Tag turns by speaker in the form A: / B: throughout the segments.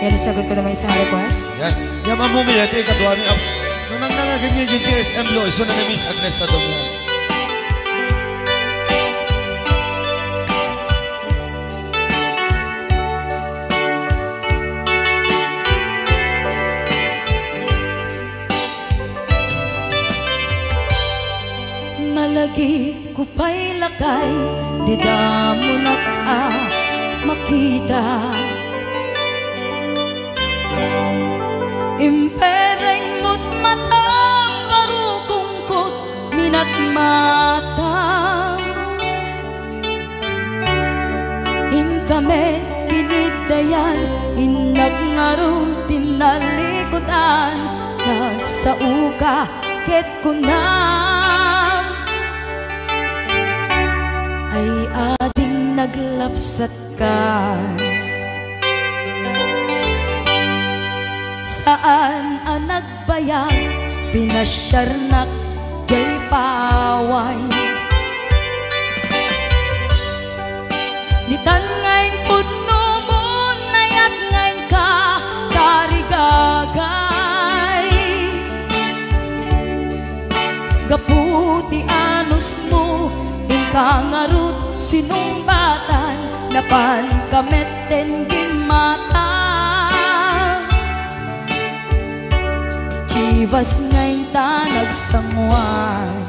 A: Yan, sagot ko naman isang request.
B: Yan. Yan ang bumili. Ika doon. Nung nanganagin yung GTSM lo, iso na Miss Agnes sa doon.
C: Malagi ko pa'y lakay, di da mo na makita. Impereng mo't mata, parukungkot, minat mata. Kami pinigdayan, inagnaro tinalikutan, nagsauka ket kunam ay ading naglapsat ka. Saan ang nagbayag, pinasyarnak jay paway. Nitan ngayon pudno mo, nayat ngayon ka, karigagay. Gaputi anos mo, ingkangarut sinumbatan, napan kameten gimata. Chivas ngayon ta nagsangwan,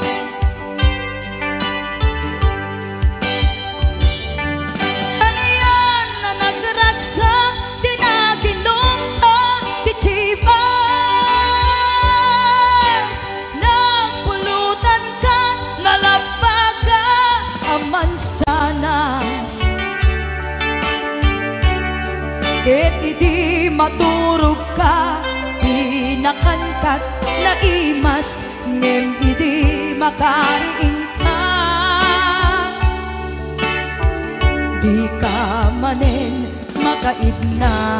C: ket idi maturog ka, di nakankat na imas, ngem idi makariing ka. Di ka manen makaidna.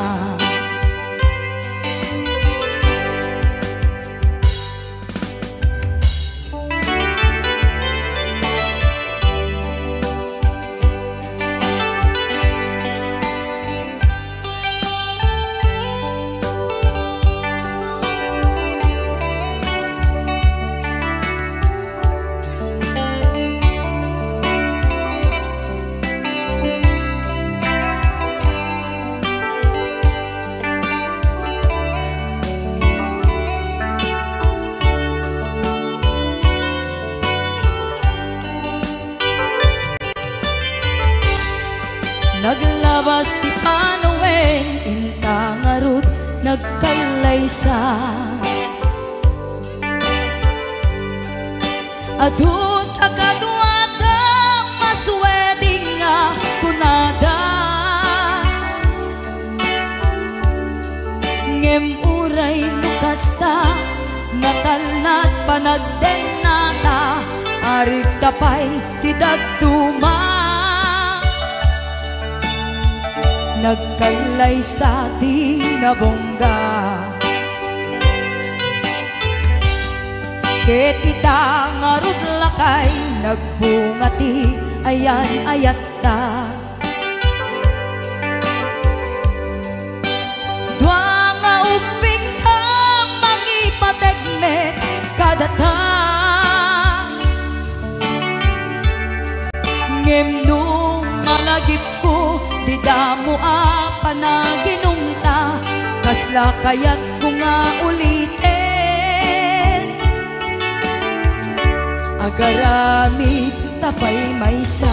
C: Naglabas ti panawen, intangarut nagkalaysa. Adut akadwada masweding nga kunada, ngem uray nukasta natalnat panagdenata, arig tapay ti dagduma. Nagkalay sa tinabongga, ket itangarud lakay, nagbungati ayan ayat ta. Dua nga uping ka mangipategmet kadata, ngem nung malagip ko di damo panaginumta, kasla kaya't ko nga ulitin. Agarami tapay maysa,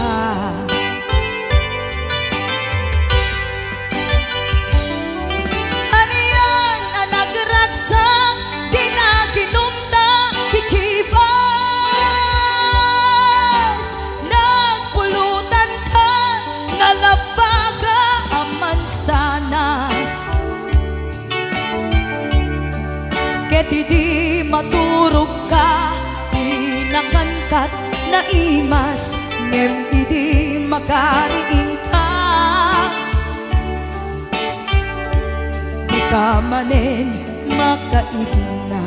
C: aniyan ang nagragsak, di naginumta di Chivas. Nagpulutan ka, nalabaga sanas, ket idi maturog ka, di nakangkat na imas, ngem idi makariing ka. Di ka manen makaibna,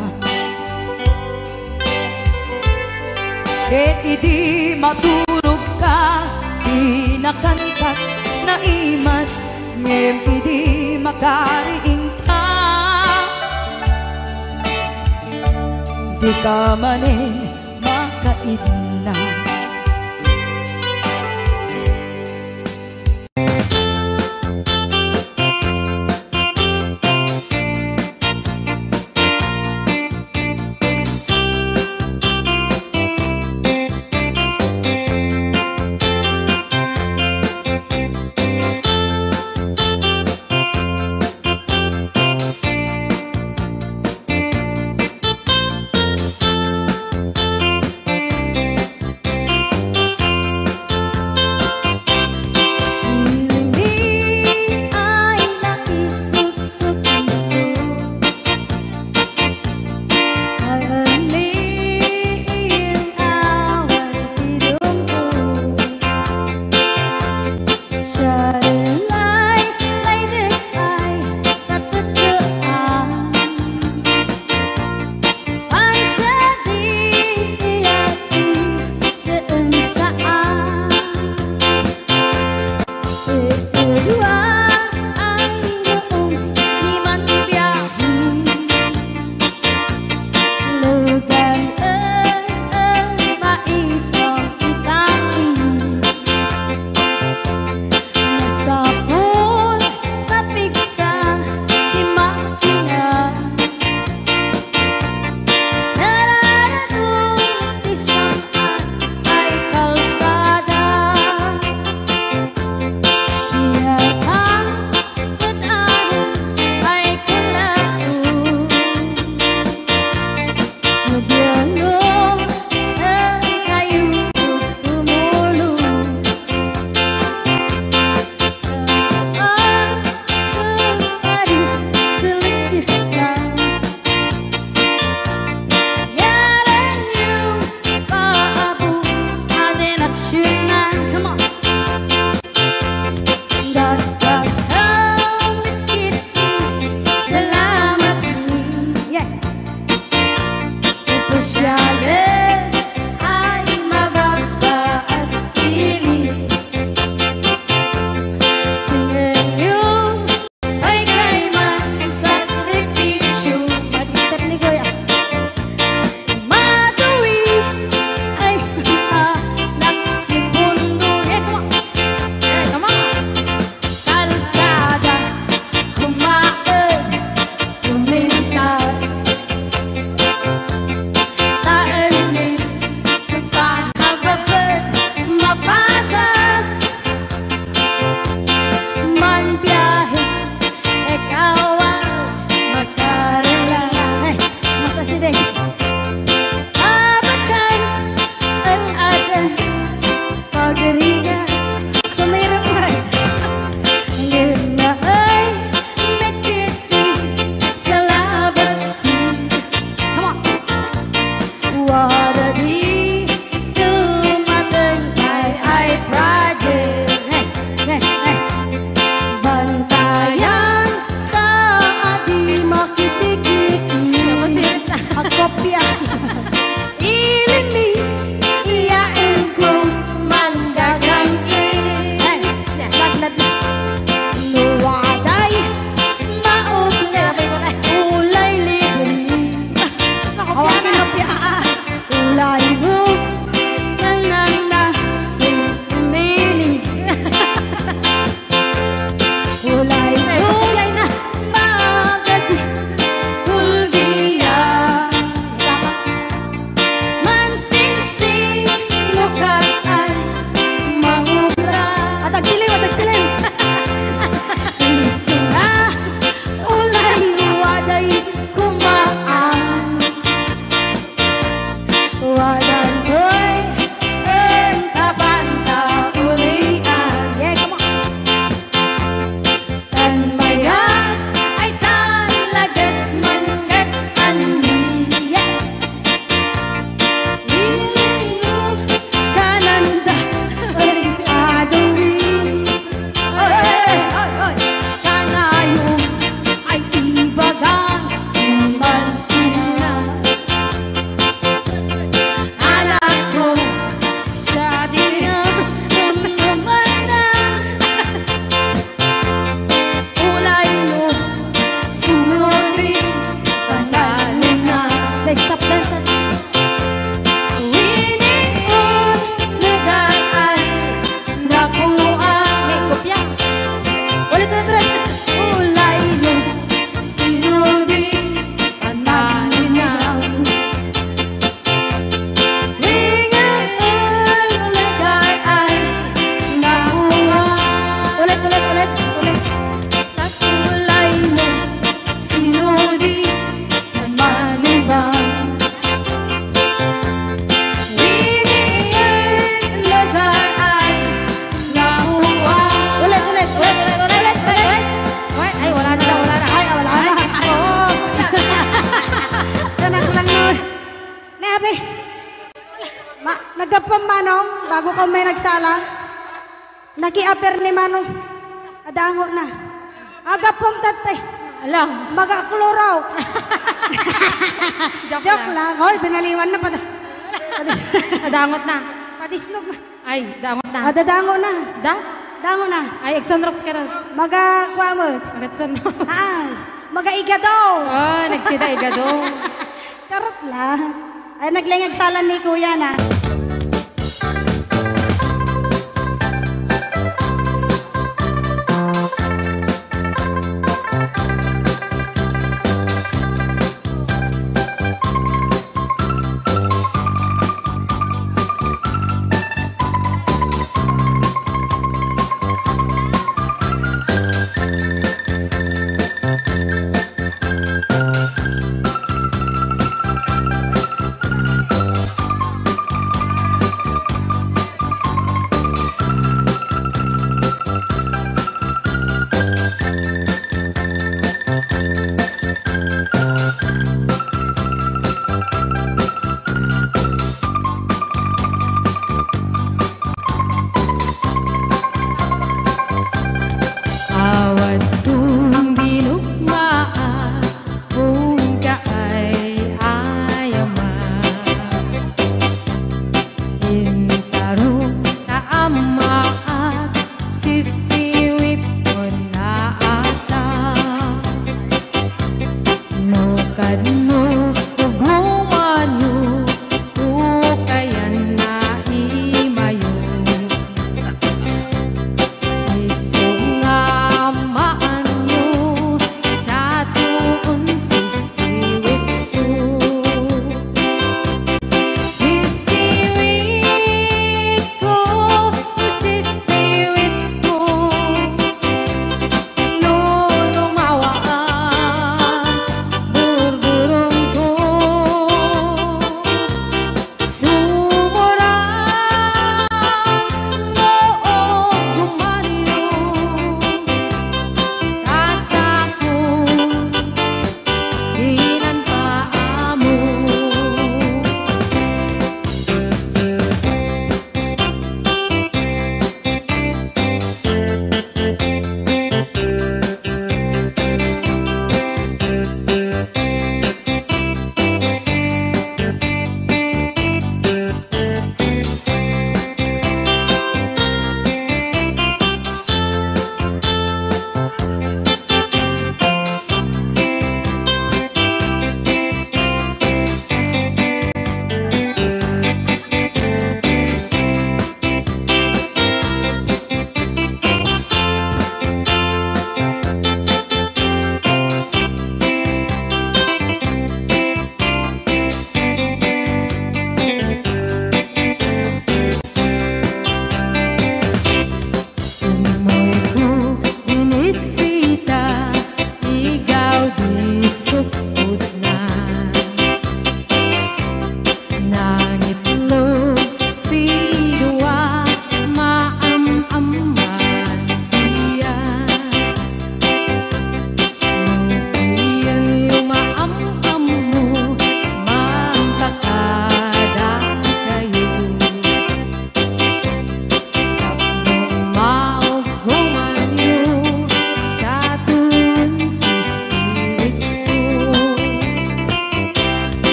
C: ket idi maturog ka, di nakangkat na imas, ngem idi makariing ka di ka manin makaidna.
A: nagsala. Nag-i-apper ni Manong. Adango na. Aga pong tatay.
D: Alam.
A: Mag-akluraw. Joke lang. Hoy, binaliwan na pa.
D: Dangot na.
A: Padisnog na.
D: Ay, dangot na.
A: Dadango na. Dango na.
D: Ay, Exonrox ka rin.
A: Maga-kwamot.
D: Magatsono.
A: Maga-igadaw.
D: Oh, nagsida igado.
A: Tarot lang. Ay, naglingag salan ni Kuya na.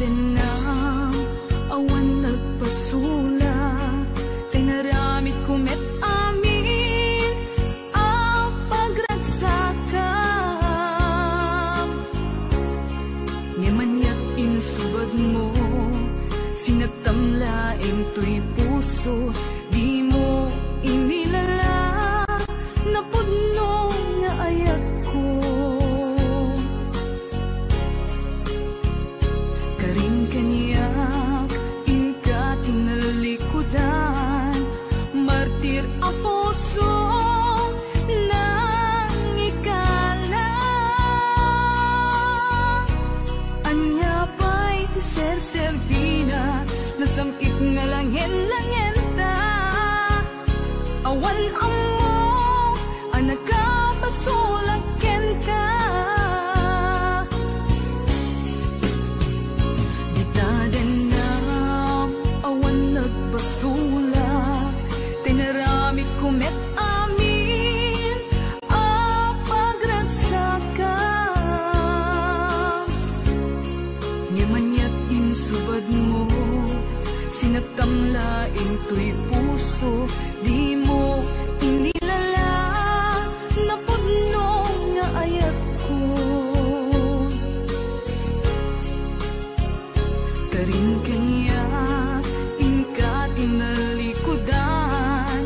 C: denam awan nagpasula tinaramit kumet amin ang pagragsakam nyamanyak insubad mo sinatamlaing to'y puso di mo inilala na pudno nga ayat ko karing kaniyak inka tinalikudan martir a puso nang ikala anya pa'y tiser-servina nasamit nga langin-langin ta awan amo ang nagkapasulakin ka ditadenam awan nagpasula tinaramit kumet amin ang pagragsakam nyamanyak insubad mo sinatamlaing to'y puso di mo inilala na pudno nga ayat ko karin kanya inka tinalikudan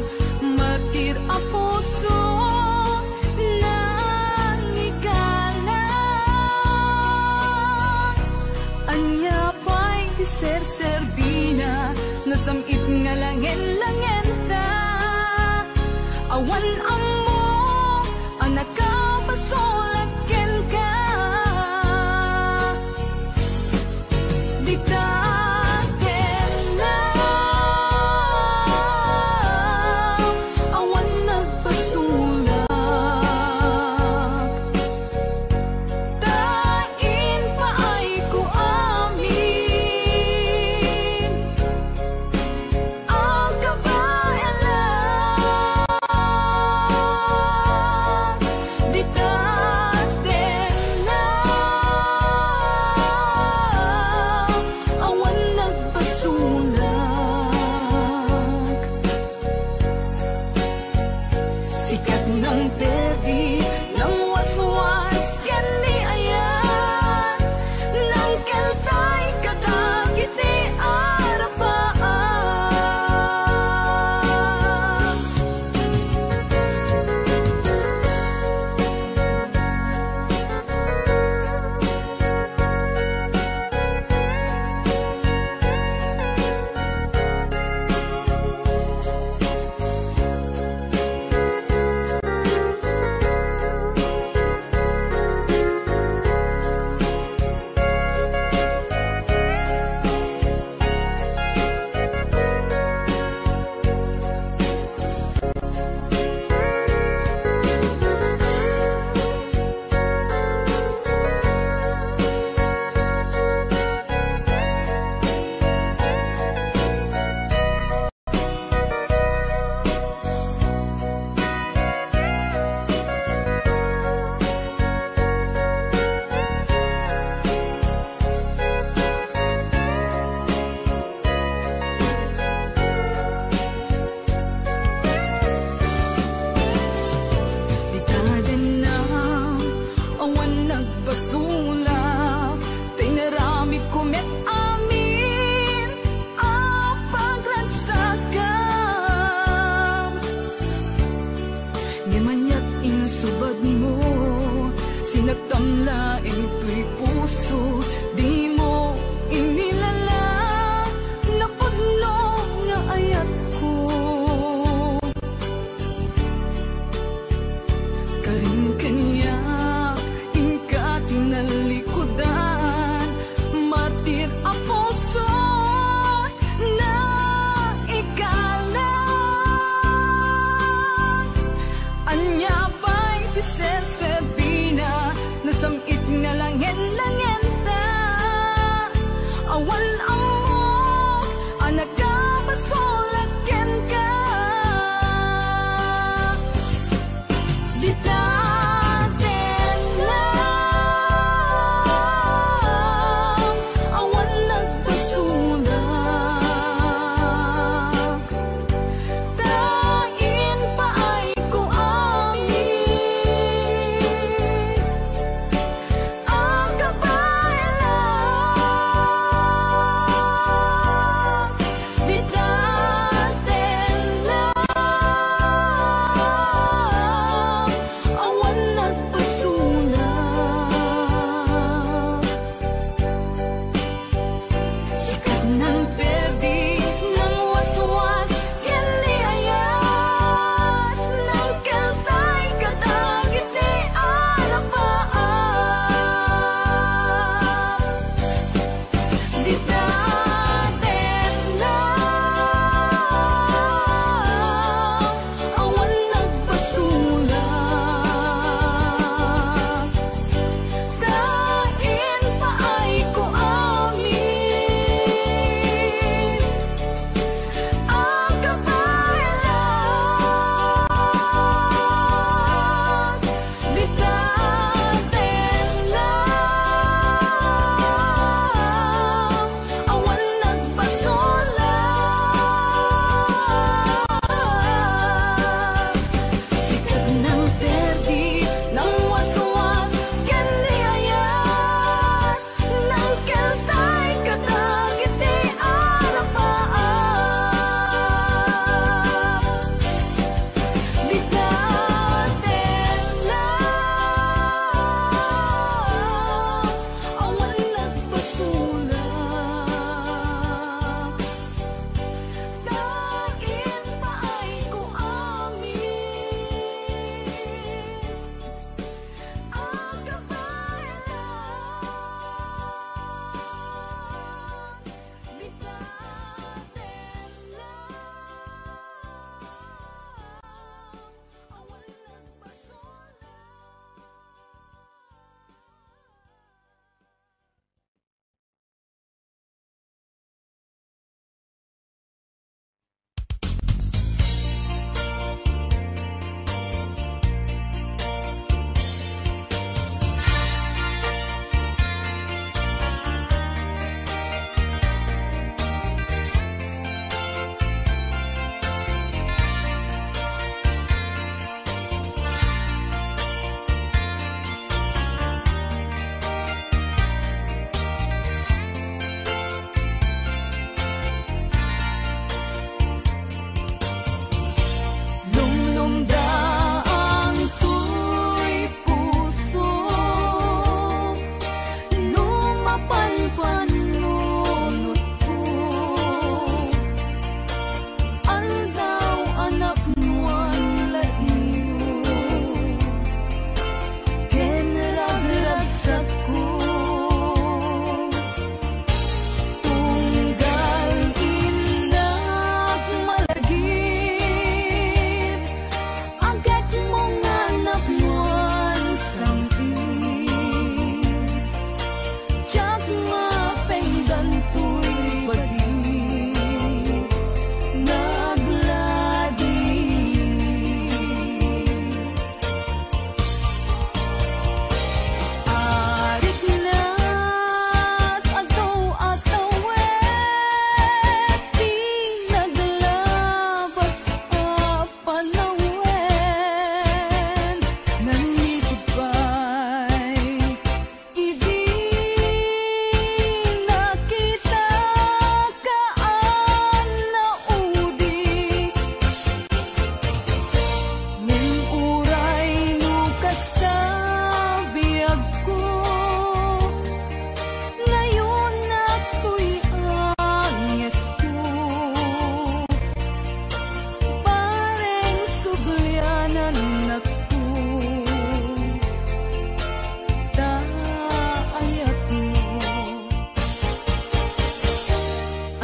C: martir a puso nang ikala anya pa'y tiser-servina nasamit nga langin-langin ta awan amo ang nakapasulakin ka dita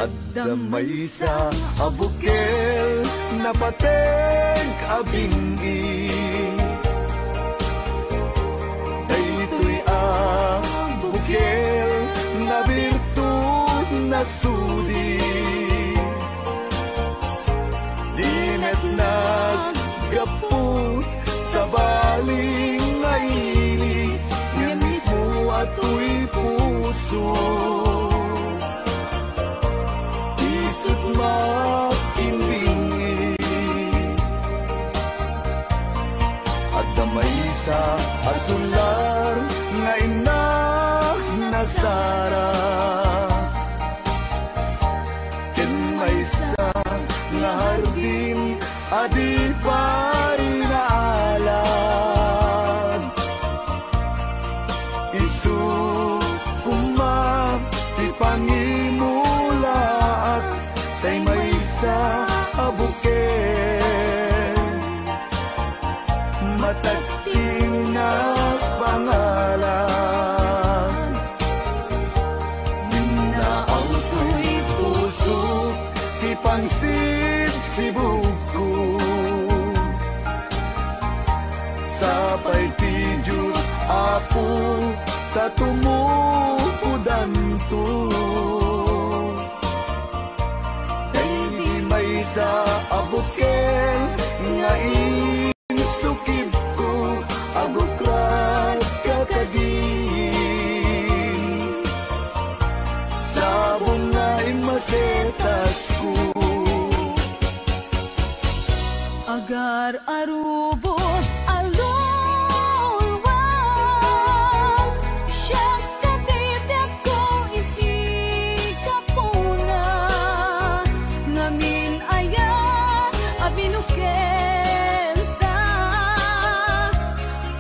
E: Damay sa abukel napateng abingi daytoy abukel na birtud na sudi dinet naggaput sa baling ngaili nga mismo ato'y puso makimbingi at damay sa asular nga ina nasara ken may sa nga hardin adi parinaalan isu kuma ti pangimulaat tay may sa abuken matagting na pangalan minaang to'y puso ti pangsisibuko sapay ti Diyos Apo tatumuudan to sa abuken nga insukib ko abuklat kakagin sabong nga imasetas ko
C: agar arubos alulwang siya katitip ko isikapuna ngamin binukenta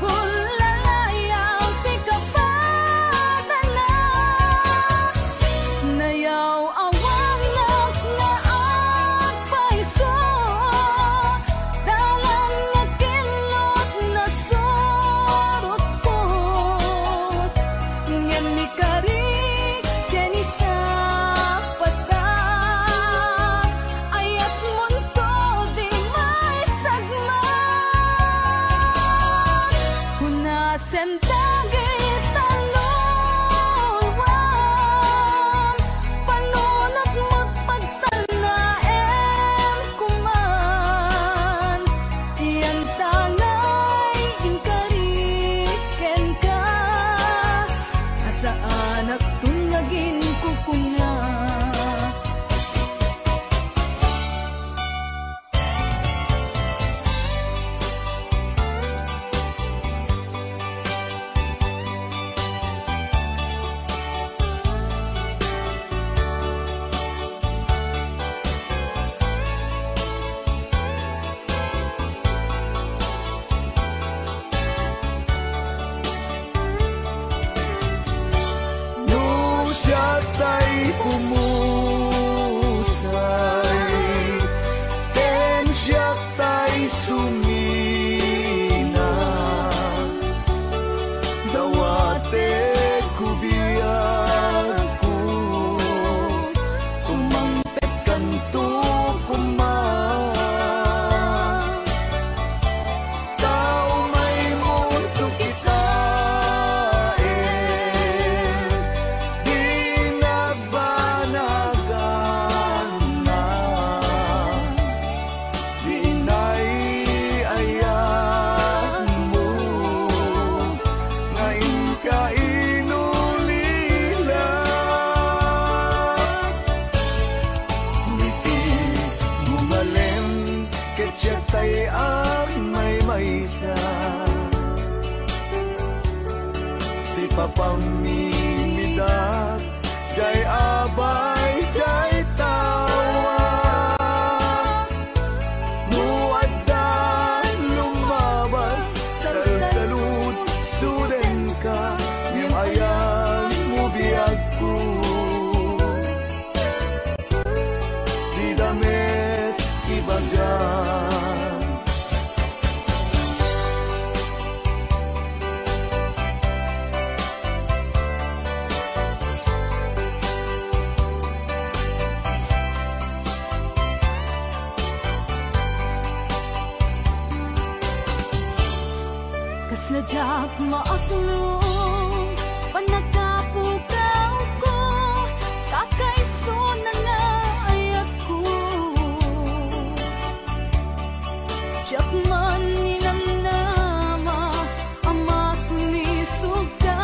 C: hulalayaw ti kapadala nayaw awang naklaan paiso dalang nga kilot na sorot ko ngem ni karik ken isa pata ayat munto sentagi talawang panunot magpagtanaem kuman iyan tangay inkariken ka asaan at tunagin kukunga
E: papamimidak jay abay jay tawa muaddan lumabas salud suden ka yung ayan mo biyag ko di damit ibagan
C: Sajak maaslong panagkapukaw ko kakaiso na nga ayat ko Siyak man ninamnama ama sulisog ka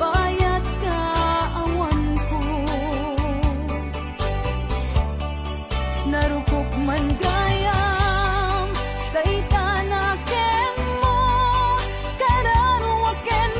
C: bayat ka awan ko narukok man gayam dayta na ken mo kararo waken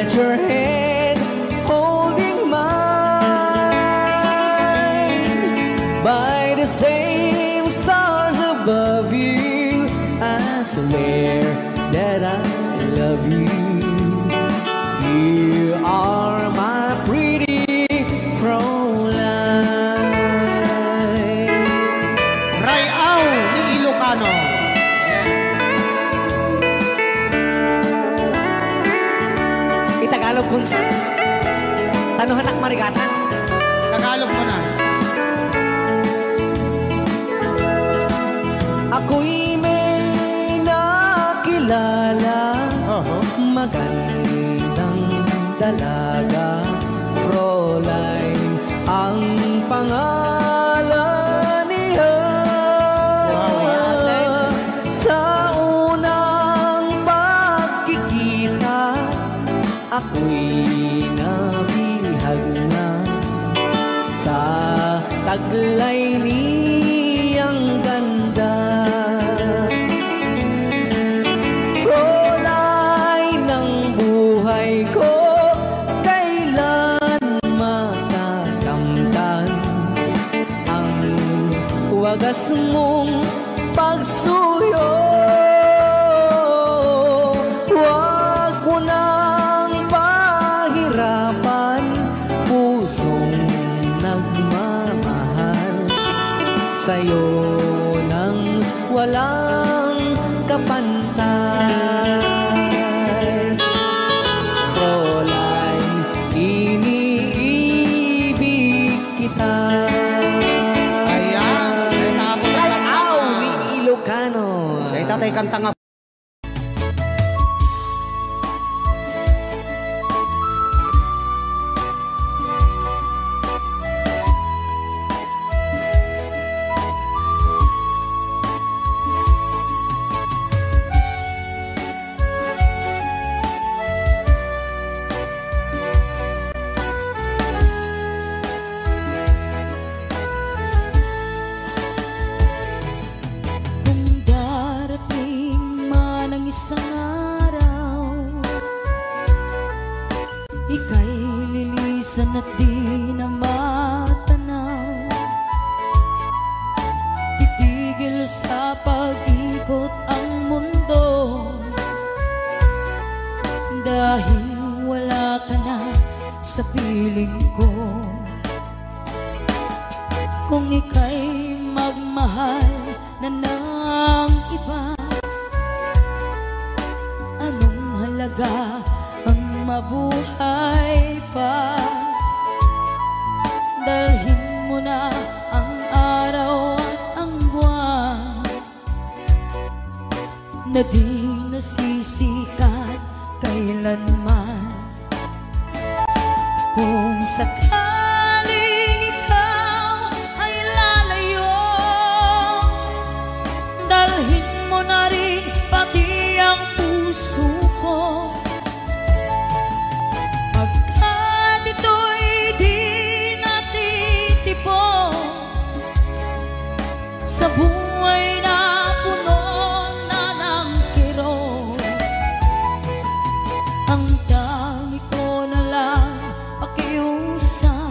F: hold your hand, holding mine by the same stars above you. I swear that I love you. You are my pretty Fräulein.
G: Rayaw ni Ilocano.
F: Itagalog kung sa tanuhan at marigatan.
G: Tagalog mo na.
F: Ako'y may nakilala, magandang dalaga, Fräulein ang pangalan niya. Sa unang pagkikita, ako'y nabihag na sa taglay niyang ganda. Fräulein ng buhay ko, kailan matakamtan ang wagas mong pagsuyo. Huwag mo nang pahirapan pusong nagmamahal sa'yo nang walang kapantay. Fräulein, iniibig kita.
G: Ayan.
F: Rayaw ni Ilocano.
G: Kay tatay kanta nga.
C: Kung darating man ang isang araw, ika'y lilisan at di na matanaw. Titigil sa pag-ikot ang mundo dahil wala ka na sa piling ko. Kung ika'y magmahal na ng iba, anong halaga ang mabuhay pa? Dalhin mo na ang araw at ang buwan na di nasisikat kailanman. Kung sakaling ikaw ay lalayo, dalhin mo na rin pati ang puso ko. Pagkat ito'y di natitipon sa buhay na puno na ng kirot. Ang dami ko na lang pakiusap,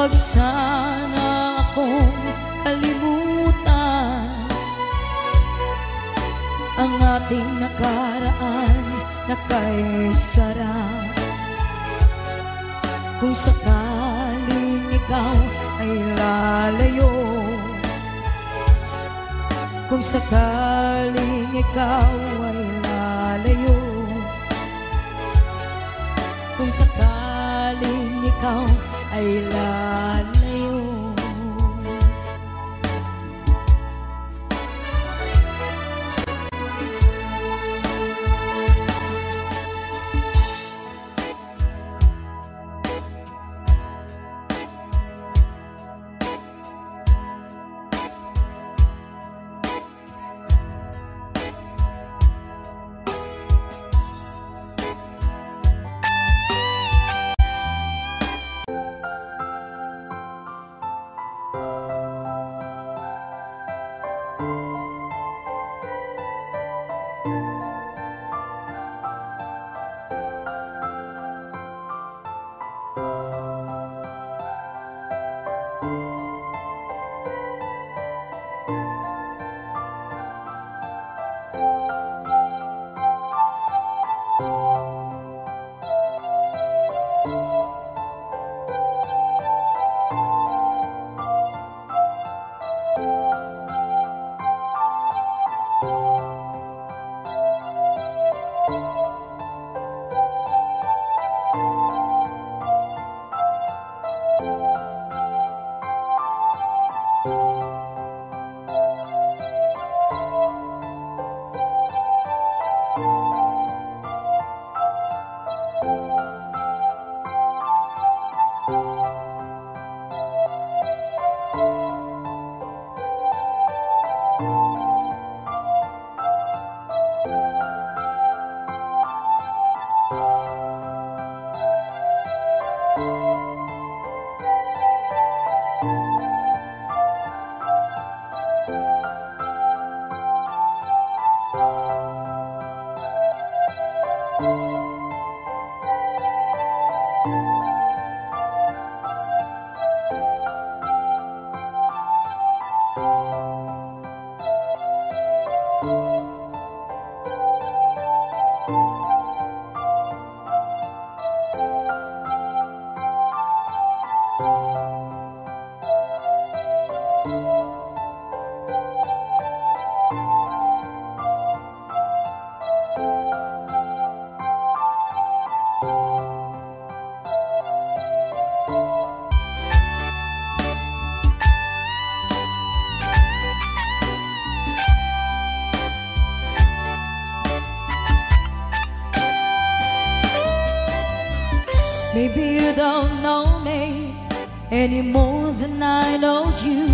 C: Huwag sana akong kalimutan ang ating nakaraan na kay sarap. Kung sakaling ikaw ay lalayo, kung sakaling ikaw ay lalayo, kung sakaling ikaw ay lalayo. Maybe you don't know me any more than I know you,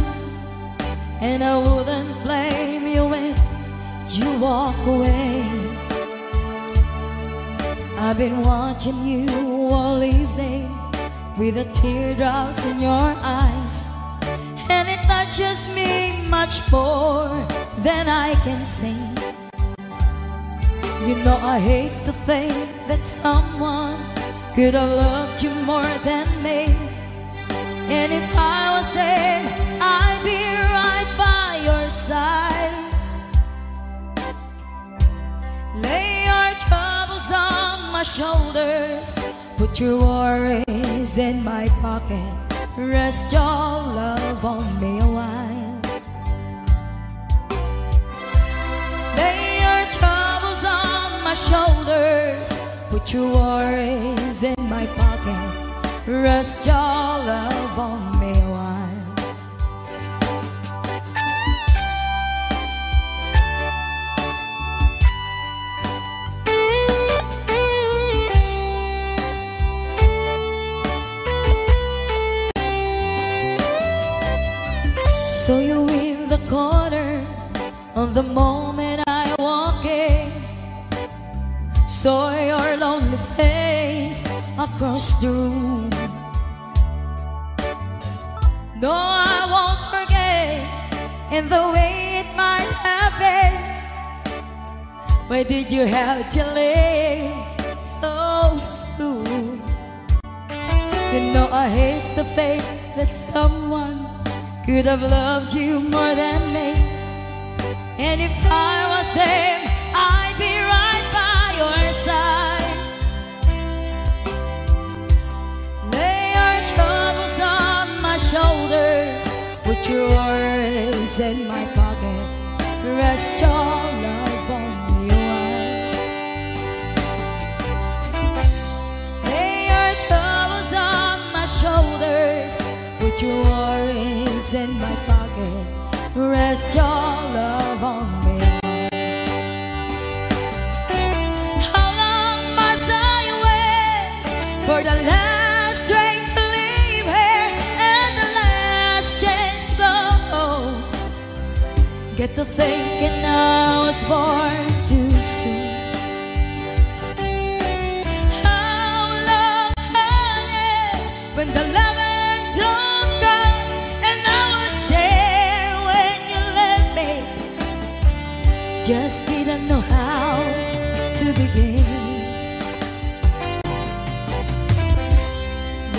C: and I wouldn't blame you when you walk away. I've been watching you all evening with the teardrops in your eyes, and it touches me much more than I can sing. You know I hate to think that someone could have loved you more than me, and if I was there, I'd be right by your side. Lay your troubles on my shoulders, put your worries in my pocket, rest your love on me a while. Lay your troubles on my shoulders, put your worries in my pocket, rest your love on me a while. So you're in the corner on the moment I walk in, saw your lonely face across the room. No, I won't forget in the way it might happen. Why did you have to leave so soon? You know I hate the faith that someone could have loved you more than me. And if I was them, I'd be right by your side. Lay your troubles on my shoulders, put your worries in my pocket, rest your love on me while. Lay your troubles on my shoulders, put your worries in my pocket, rest your love on me. How long must I wait for the last train to leave here and the last chance to go? Get to thinking I was born too soon. How long, honey, when the loving don't come and I was there when you left me, just didn't know how to begin.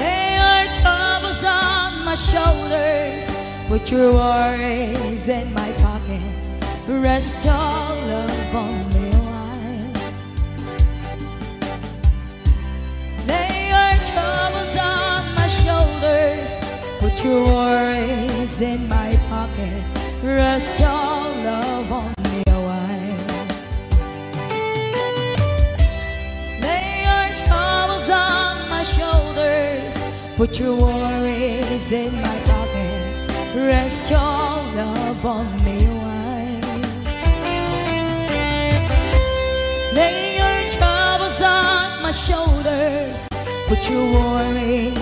C: Lay your troubles on my shoulders, put your worries in my pocket, rest your love on me a while. Lay your troubles on my shoulders, put your worries in my pocket, rest your love on me a while. Lay your troubles on my shoulders, put your worries in my pocket, rest your love on me a while. Lay your troubles on my shoulders, put your worries